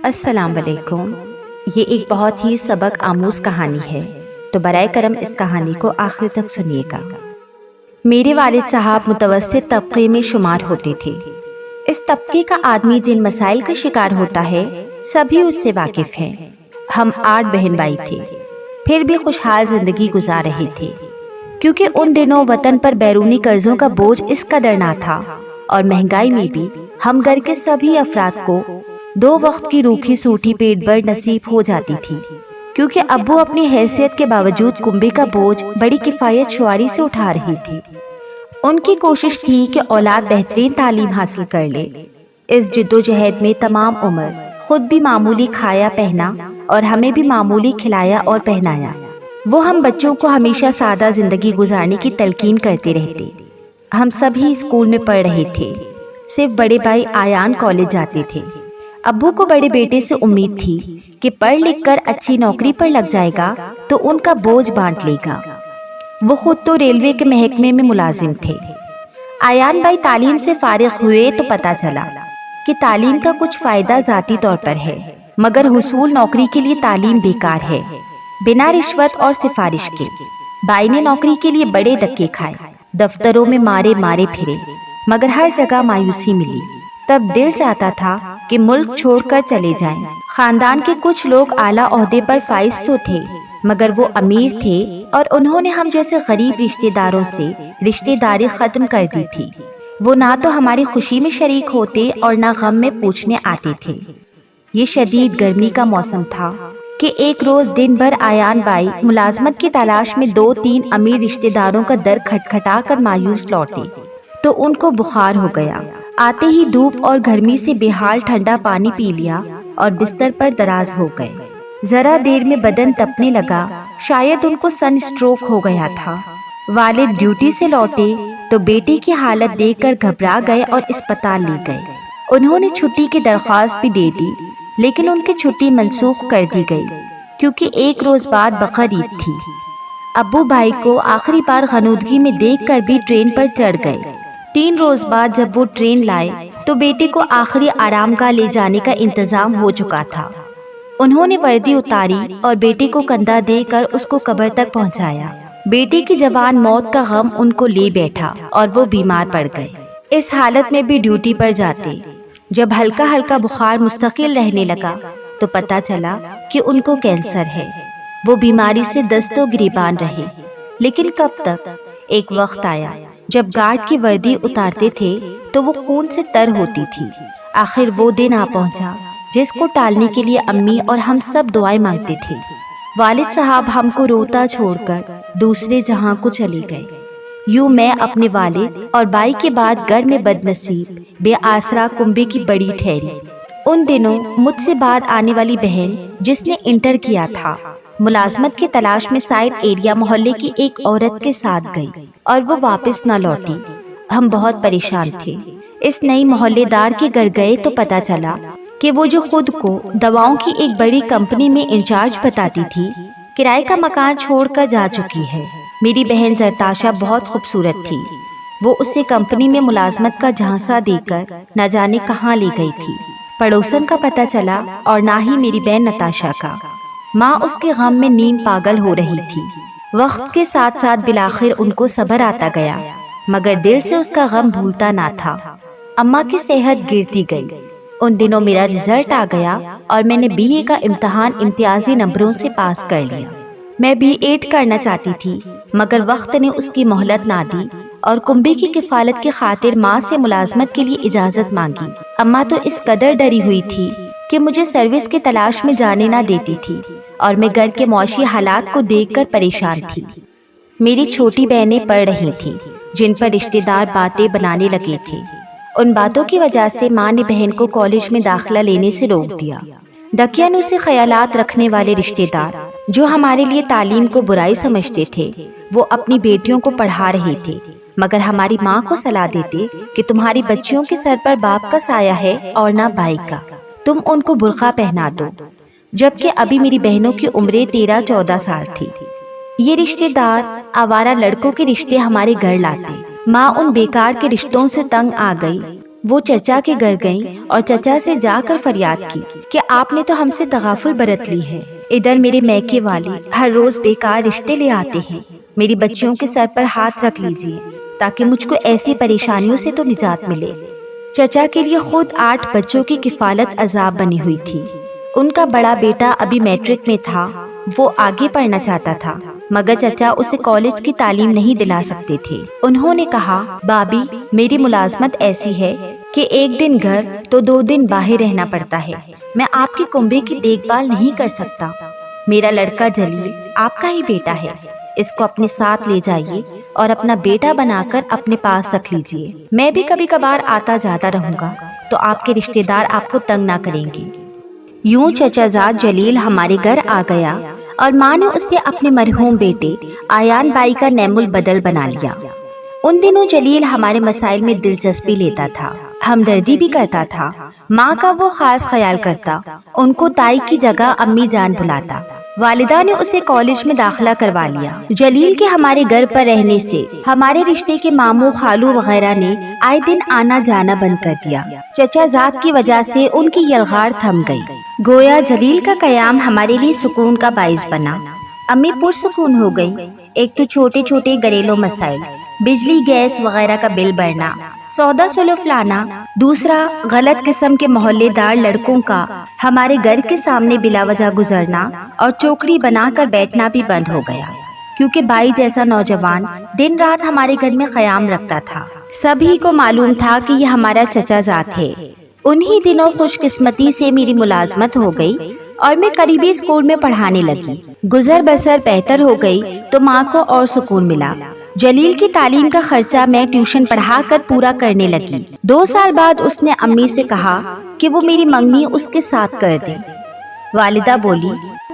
السلام علیکم۔ یہ ایک بہت ہی سبق آموز کہانی ہے، تو برائے کرم اس کہانی کو آخر تک سنیے گا۔ میرے والد صاحب متوسط طبقے میں شمار ہوتے تھے۔ اس طبقے کا آدمی جن مسائل کا شکار ہوتا ہے سبھی اس سے واقف ہیں۔ ہم 8 بہن بھائی تھے، پھر بھی خوشحال زندگی گزار رہے تھے، کیونکہ ان دنوں وطن پر بیرونی قرضوں کا بوجھ اس قدر نہ تھا، اور مہنگائی میں بھی ہم گھر کے سبھی افراد کو 2 وقت کی روکھی سوٹھی پیٹ بھر نصیب ہو جاتی تھی، کیونکہ ابو اپنی حیثیت کے باوجود کنبے کا بوجھ بڑی کفایت شعاری سے اٹھا رہی تھی۔ ان کی کوشش تھی کہ اولاد بہترین تعلیم حاصل کر لے۔ اس جدوجہد میں تمام عمر خود بھی معمولی کھایا پہنا اور ہمیں بھی معمولی کھلایا اور پہنایا۔ وہ ہم بچوں کو ہمیشہ سادہ زندگی گزارنے کی تلقین کرتے رہتے۔ ہم سبھی اسکول میں پڑھ رہے تھے، صرف بڑے بھائی آیان کالج جاتے تھے۔ ابو کو بڑے بیٹے سے امید تھی کہ پڑھ لکھ کر اچھی نوکری پر لگ جائے گا تو ان کا بوجھ بانٹ لے گا۔ وہ خود تو ریلوے کے محکمے میں ملازم تھے۔ آیان بھائی تعلیم سے فارغ ہوئے تو پتہ چلا کہ تعلیم کا کچھ فائدہ ذاتی طور پر ہے، مگر حصول نوکری کے لیے تعلیم بیکار ہے، بنا رشوت اور سفارش کے۔ بھائی نے نوکری کے لیے بڑے دھکے کھائے، دفتروں میں مارے پھرے، مگر ہر جگہ مایوسی ملی۔ تب دل چاہتا تھا کہ ملک چھوڑ کر چلے جائیں۔ خاندان کے کچھ لوگ اعلیٰ عہدے پر فائز تو تھے، مگر وہ امیر تھے اور انہوں نے ہم جیسے غریب رشتہ داروں سے رشتہ داری ختم کر دی تھی۔ وہ نہ تو ہماری خوشی میں شریک ہوتے اور نہ غم میں پوچھنے آتے تھے۔ یہ شدید گرمی کا موسم تھا کہ ایک روز دن بھر آیان بھائی ملازمت کی تلاش میں 2-3 امیر رشتہ داروں کا در کھٹکھٹا کر مایوس لوٹے تو ان کو بخار ہو گیا۔ آتے ہی دھوپ اور گرمی سے بے حال ٹھنڈا پانی پی لیا اور بستر پر دراز ہو گئے۔ ذرا دیر میں بدن تپنے لگا، شاید ان کو سن اسٹروک ہو گیا تھا۔ والد ڈیوٹی سے لوٹے تو بیٹی کی حالت دیکھ کر گھبرا گئے اور اسپتال لے گئے۔ انہوں نے چھٹی کی درخواست بھی دے دی، لیکن ان کی چھٹی منسوخ کر دی گئی کیونکہ ایک روز بعد بقرعید تھی۔ ابو بھائی کو آخری بار غنودگی میں دیکھ کر بھی ٹرین پر چڑھ گئے۔ 3 روز بعد جب وہ ٹرین لائے تو بیٹے کو آخری آرام گاہ لے جانے کا انتظام ہو چکا تھا۔ انہوں نے وردی اتاری اور بیٹے کو کندھا دے کر اس کو قبر تک پہنچایا۔ بیٹے کی جوان موت کا غم ان کو لے بیٹھا اور وہ بیمار پڑ گئے۔ اس حالت میں بھی ڈیوٹی پر جاتے۔ جب ہلکا ہلکا بخار مستقل رہنے لگا تو پتہ چلا کہ ان کو کینسر ہے۔ وہ بیماری سے دست و گریبان رہے، لیکن کب تک؟ ایک وقت آیا جب گارڈ کی وردی اتارتے تھے تو وہ خون سے تر ہوتی تھی۔ آخر وہ دن آ پہنچا جس کو ٹالنے کے لیے امی اور ہم سب دعائیں مانگتے تھے۔ والد صاحب ہم کو روتا چھوڑ کر دوسرے جہاں کو چلے گئے۔ یوں میں اپنے والد اور بھائی کے بعد گھر میں بد نصیب بے آسرا کنبے کی بڑی ٹھہری۔ ان دنوں مجھ سے بعد آنے والی بہن جس نے انٹر کیا تھا ملازمت کی تلاش میں سائڈ ایریا محلے کی ایک عورت کے ساتھ گئی اور وہ واپس نہ لوٹی۔ ہم بہت پریشان تھے۔ اس نئی محلے دار کے گھر گئے تو پتہ چلا کہ وہ جو خود کو دواؤں کی ایک بڑی کمپنی میں انچارج بتاتی تھی، کرائے کا مکان چھوڑ کر جا چکی ہے۔ میری بہن زرتاشا بہت خوبصورت تھی۔ وہ اسے کمپنی میں ملازمت کا جھانسا دے کر نہ جانے کہاں لے گئی تھی۔ پڑوسن کا پتہ چلا اور نہ ہی میری بہن نتاشا کا۔ ماں اس کے غم میں نیم پاگل ہو رہی تھی۔ وقت کے ساتھ ساتھ بالآخر ان کو صبر آتا گیا، مگر دل سے اس کا غم بھولتا نہ تھا۔ اماں کی صحت گرتی گئی۔ ان دنوں میرا رزلٹ آ گیا اور میں نے BA کا امتحان امتیازی نمبروں سے پاس کر لیا۔ میں B.Ed کرنا چاہتی تھی، مگر وقت نے اس کی مہلت نہ دی اور کنبے کی کفالت کی خاطر ماں سے ملازمت کے لیے اجازت مانگی۔ اماں تو اس قدر ڈری ہوئی تھی کہ مجھے سروس کی تلاش میں جانے نہ دیتی تھی، اور میں گھر کے معاشی حالات کو دیکھ کر پریشان تھی۔ میری چھوٹی بہنیں پڑھ رہی تھیں جن پر رشتہ دار باتیں بنانے لگے تھے۔ ان باتوں کی وجہ سے ماں نے بہن کو کالج میں داخلہ لینے سے روک دیا۔ دقیانوسی خیالات رکھنے والے رشتہ دار جو ہمارے لیے تعلیم کو برائی سمجھتے تھے، وہ اپنی بیٹیوں کو پڑھا رہے تھے، مگر ہماری ماں کو صلاح دیتے کہ تمہاری بچیوں کے سر پر باپ کا سایہ ہے اور نہ بھائی کا، تم ان کو برقع پہنا دو۔ جبکہ ابھی میری بہنوں کی عمریں 13-14 سال تھی۔ یہ رشتہ دار آوارہ لڑکوں کے رشتے ہمارے گھر لاتے۔ ماں ان بیکار کے رشتوں سے تنگ آ گئی وہ چچا کے گھر گئیں اور چچا سے جا کر فریاد کی کہ آپ نے تو ہم سے تغافل برت لی ہے۔ ادھر میرے میکے والے ہر روز بیکار رشتے لے آتے ہیں، میری بچیوں کے سر پر ہاتھ رکھ لیجیے تاکہ مجھ کو ایسی پریشانیوں سے تو نجات ملے۔ چچا کے لیے خود 8 بچوں کی کفالت عذاب بنی ہوئی تھی۔ ان کا بڑا بیٹا ابھی میٹرک میں تھا، وہ آگے پڑھنا چاہتا تھا مگر چچا اسے کالج کی تعلیم نہیں دلا سکتے تھے۔ انہوں نے کہا، بابی میری ملازمت ایسی ہے کہ 1 دن گھر تو 2 دن باہر رہنا پڑتا ہے، میں آپ کے کنبے کی دیکھ بھال نہیں کر سکتا۔ میرا لڑکا جلیل آپ کا ہی بیٹا ہے، اس کو اپنے ساتھ لے جائیے اور اپنا بیٹا بنا کر اپنے پاس رکھ لیجیے۔ میں بھی کبھی کبھار آتا جاتا رہوں گا تو آپ کے رشتہ دار آپ کو تنگ نہ کریں گے۔ یوں چچا زاد جلیل ہمارے گھر آ گیا اور ماں نے اسے اپنے مرحوم بیٹے آیان بائی کا نعم البدل بنا لیا۔ ان دنوں جلیل ہمارے مسائل میں دلچسپی لیتا تھا، ہمدردی بھی کرتا تھا، ماں کا وہ خاص خیال کرتا، ان کو تائی کی جگہ امی جان بلاتا۔ والدہ نے اسے کالج میں داخلہ کروا لیا۔ جلیل کے ہمارے گھر پر رہنے سے ہمارے رشتے کے ماموں خالو وغیرہ نے آئے دن آنا جانا بند کر دیا۔ چچا زاد کی وجہ سے ان کی یلغار تھم گئی، گویا جلیل کا قیام ہمارے لیے سکون کا باعث بنا۔ امی پرسکون ہو گئی۔ ایک تو چھوٹے چھوٹے گھریلو مسائل، بجلی گیس وغیرہ کا بل بھرنا، سودا سلوف لانا، دوسرا غلط قسم کے محلے دار لڑکوں کا ہمارے گھر کے سامنے بلا وجہ گزرنا اور چوکری بنا کر بیٹھنا بھی بند ہو گیا، کیونکہ بھائی جیسا نوجوان دن رات ہمارے گھر میں قیام رکھتا تھا۔ سبھی کو معلوم تھا کہ یہ ہمارا چچا زاد ہے۔ انہی دنوں خوش قسمتی سے میری ملازمت ہو گئی اور میں قریبی اسکول میں پڑھانے لگی۔ گزر بسر بہتر ہو گئی تو ماں کو اور سکون ملا۔ جلیل کی تعلیم کا خرچہ میں ٹیوشن پڑھا کر پورا کرنے لگی۔ 2 سال بعد اس نے امی سے کہا کہ وہ میری منگنی اس کے ساتھ کر دے۔ والدہ بولی،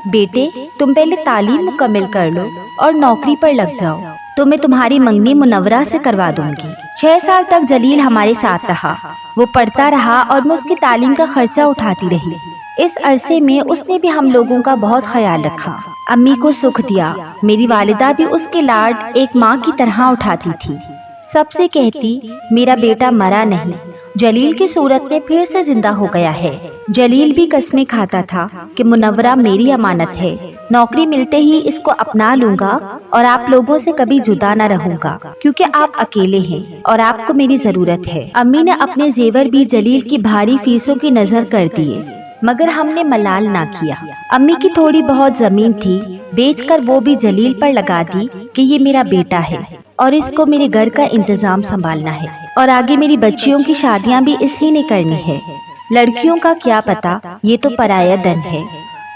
بیٹے تم پہلے تعلیم مکمل کر لو اور نوکری پر لگ جاؤ تو میں تمہاری منگنی منورہ سے کروا دوں گی۔ 6 سال تک جلیل ہمارے ساتھ رہا، وہ پڑھتا رہا اور میں اس کی تعلیم کا خرچہ اٹھاتی رہی۔ اس عرصے میں اس نے بھی ہم لوگوں کا بہت خیال رکھا، امی کو سکھ دیا۔ میری والدہ بھی اس کے لاڈ ایک ماں کی طرح اٹھاتی تھی، سب سے کہتی میرا بیٹا مرا نہیں، جلیل کی صورت میں پھر سے زندہ ہو گیا ہے۔ جلیل بھی قسمیں کھاتا تھا کہ منورہ میری امانت ہے، نوکری ملتے ہی اس کو اپنا لوں گا اور آپ لوگوں سے کبھی جدا نہ رہوں گا، کیونکہ آپ اکیلے ہیں اور آپ کو میری ضرورت ہے۔ امی نے اپنے زیور بھی جلیل کی بھاری فیسوں کی نظر کر دیے، مگر ہم نے ملال نہ کیا۔ امی کی تھوڑی بہت زمین تھی، بیچ کر وہ بھی جلیل پر لگا دی کہ یہ میرا بیٹا ہے اور اس کو میرے گھر کا انتظام سنبھالنا ہے اور آگے میری بچیوں کی شادیاں بھی اس ہی نے کرنی ہے، لڑکیوں کا کیا پتا، یہ تو پرایا دن ہے۔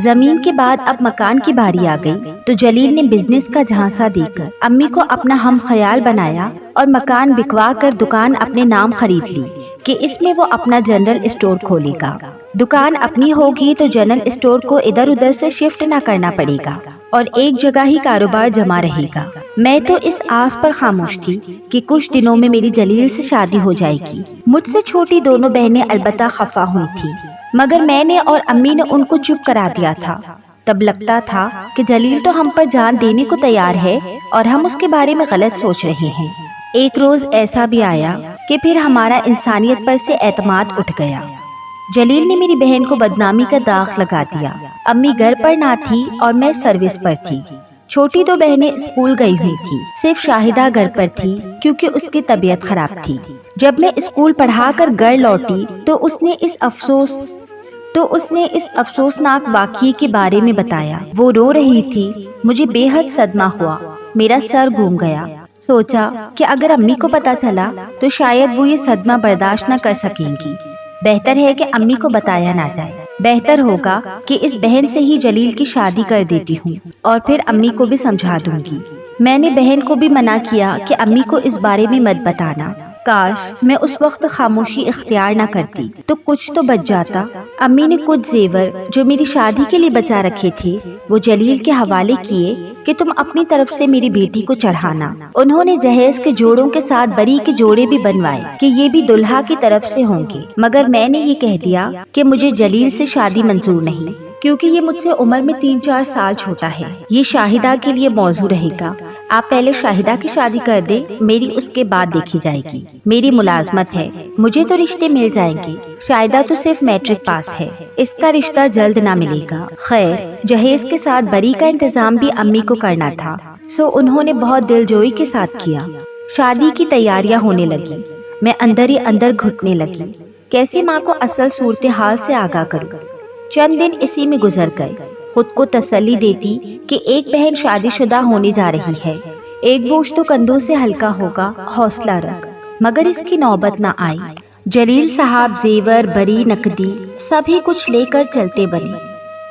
زمین کے بعد اب مکان کی باری آ گئی تو جلیل نے بزنس کا جھانسا دے کر امی کو اپنا ہم خیال بنایا اور مکان بکوا کر دکان اپنے نام خرید لی کہ اس میں وہ اپنا جنرل اسٹور کھولے گا۔ دکان اپنی ہوگی تو جنرل اسٹور کو ادھر ادھر سے شفٹ نہ کرنا پڑے گا اور ایک جگہ ہی کاروبار جمع رہے گا۔ میں تو اس آس پر خاموش تھی کہ کچھ دنوں میں میری جلیل سے شادی ہو جائے گی۔ مجھ سے چھوٹی دونوں بہنیں البتہ خفا ہوئی تھی، مگر میں نے اور امی نے ان کو چپ کرا دیا تھا۔ تب لگتا تھا کہ جلیل تو ہم پر جان دینے کو تیار ہے اور ہم اس کے بارے میں غلط سوچ رہے ہیں۔ ایک روز ایسا بھی آیا کہ پھر ہمارا انسانیت پر سے اعتماد اٹھ گیا۔ جلیل نے میری بہن کو بدنامی کا داغ لگا دیا۔ امی گھر پر نہ تھی اور میں سروس پر تھی۔ چھوٹی 2 بہنیں اسکول گئی ہوئی تھی، صرف شاہدہ گھر پر تھی کیونکہ اس کی طبیعت خراب تھی۔ جب میں اسکول پڑھا کر گھر لوٹی تو اس نے اس افسوسناک واقعے کے بارے میں بتایا۔ وہ رو رہی تھی، مجھے بے حد صدمہ ہوا، میرا سر گھوم گیا۔ سوچا کہ اگر امی کو پتا چلا تو شاید وہ یہ صدمہ برداشت نہ کر سکیں گی، بہتر ہے کہ امی کو بتایا نہ جائے۔ بہتر ہوگا کہ اس بہن سے ہی جلیل کی شادی کر دیتی ہوں اور پھر امی کو بھی سمجھا دوں گی۔ میں نے بہن کو بھی منع کیا کہ امی کو اس بارے میں مت بتانا۔ کاش میں اس وقت خاموشی اختیار نہ کرتی تو کچھ تو بچ جاتا۔ امی نے کچھ زیور جو میری شادی کے لیے بچا رکھے تھے وہ جلیل کے حوالے کیے کہ تم اپنی طرف سے میری بیٹی کو چڑھانا۔ انہوں نے جہیز کے جوڑوں کے ساتھ بری کے جوڑے بھی بنوائے کہ یہ بھی دلہا کی طرف سے ہوں گے، مگر میں نے یہ کہہ دیا کہ مجھے جلیل سے شادی منظور نہیں، کیونکہ یہ مجھ سے عمر میں 3-4 سال چھوٹا ہے۔ یہ شاہدہ کے لیے موضوع رہے گا۔ آپ پہلے شاہدہ کی شادی کر دیں، میری اس کے بعد دیکھی جائے گی۔ میری ملازمت ہے، مجھے تو رشتے مل جائیں گے۔ شاہدہ تو صرف میٹرک پاس ہے، اس کا رشتہ جلد نہ ملے گا۔ خیر، جہیز کے ساتھ بری کا انتظام بھی امی کو کرنا تھا، سو انہوں نے بہت دلجوئی کے ساتھ کیا۔ شادی کی تیاریاں ہونے لگی، میں اندر ہی اندر گھٹنے لگی۔ کیسے ماں کو اصل صورتحال سے آگاہ کروں؟ چند دن اسی میں گزر گئے۔ خود کو تسلی دیتی کہ ایک بہن شادی شدہ ہونے جا رہی ہے، ایک بوجھ تو کندھوں سے ہلکا ہوگا، حوصلہ رکھ۔ مگر اس کی نوبت نہ آئی۔ جلیل صاحب زیور، بری، نقدی سب ہی کچھ لے کر چلتے بنے۔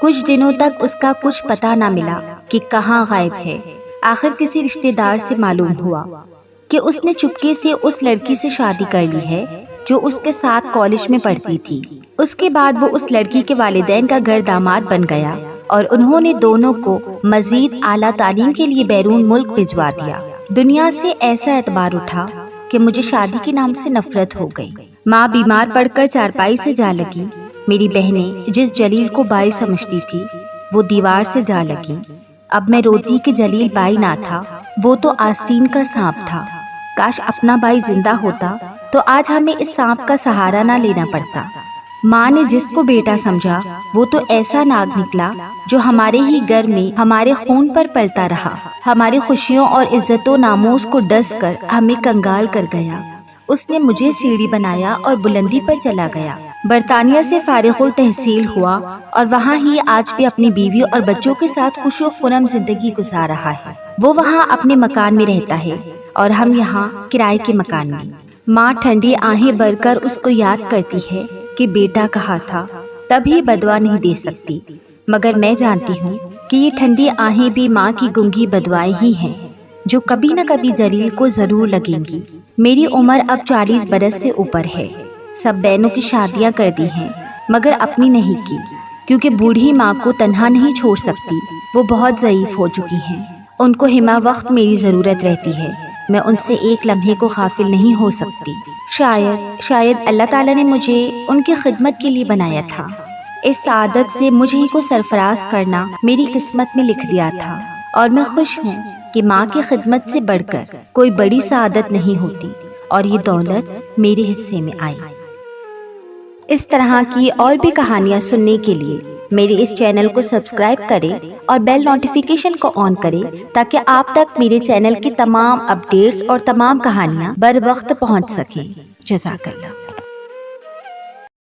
کچھ دنوں تک اس کا کچھ پتہ نہ ملا کہ کہاں غائب ہے۔ آخر کسی رشتہ دار سے معلوم ہوا کہ اس نے چپکے سے اس لڑکی سے شادی کر لی ہے جو اس کے ساتھ کالج میں پڑھتی تھی۔ اس کے بعد وہ اس لڑکی کے والدین کا گھر داماد بن گیا اور انہوں نے دونوں کو مزید اعلیٰ تعلیم کے لیے بیرون ملک بھجوا دیا۔ دنیا سے ایسا اعتبار اٹھا کہ مجھے شادی کے نام سے نفرت ہو گئی۔ ماں بیمار پڑ کر چارپائی سے جا لگی۔ میری بہنیں جس جلیل کو بائی سمجھتی تھی وہ دیوار سے جا لگی۔ اب میں روتی کہ جلیل بائی نہ تھا، وہ تو آستین کا سانپ تھا۔ کاش اپنا بھائی زندہ ہوتا تو آج ہمیں اس سانپ کا سہارا نہ لینا پڑتا۔ ماں نے جس کو بیٹا سمجھا وہ تو ایسا ناگ نکلا جو ہمارے ہی گھر میں ہمارے خون پر پلتا رہا، ہماری خوشیوں اور عزت و ناموس کو ڈس کر ہمیں کنگال کر گیا۔ اس نے مجھے سیڑھی بنایا اور بلندی پر چلا گیا۔ برطانیہ سے فارغ التحصیل ہوا اور وہاں ہی آج بھی اپنی بیوی اور بچوں کے ساتھ خوش و خرم زندگی گزار رہا ہے۔ وہ وہاں اپنے مکان میں رہتا ہے اور ہم یہاں کرائے کے مکان میں۔ ماں ٹھنڈی آہیں بھر کر اس کو یاد کرتی ہے کہ بیٹا کہا تھا، تب ہی بدوا نہیں دے سکتی، مگر میں جانتی ہوں کہ یہ ٹھنڈی آہیں بھی ماں کی گنگی بدوائیں ہی ہیں جو کبھی نہ کبھی جلیل کو ضرور لگیں گی۔ میری عمر اب 40 برس سے اوپر ہے۔ سب بہنوں کی شادیاں کر دی ہیں مگر اپنی نہیں کی، کیونکہ بوڑھی ماں کو تنہا نہیں چھوڑ سکتی، وہ بہت ضعیف ہو چکی ہیں۔ ان کو ہمہ وقت میری ضرورت رہتی ہے، میں ان سے ایک لمحے کو غافل نہیں ہو سکتی۔ شاید اللہ تعالیٰ نے مجھے ان کی خدمت کے لیے بنایا تھا۔ اس سعادت سے مجھے ہی کو سرفراز کرنا میری قسمت میں لکھ دیا تھا، اور میں خوش ہوں کہ ماں کی خدمت سے بڑھ کر کوئی بڑی سعادت نہیں ہوتی، اور یہ دولت میرے حصے میں آئی۔ اس طرح کی اور بھی کہانیاں سننے کے لیے میرے اس چینل کو سبسکرائب کریں اور بیل نوٹیفیکیشن کو آن کریں تاکہ آپ تک میرے چینل کی تمام اپڈیٹس اور تمام کہانیاں بر وقت پہنچ سکیں۔ جزاک اللہ۔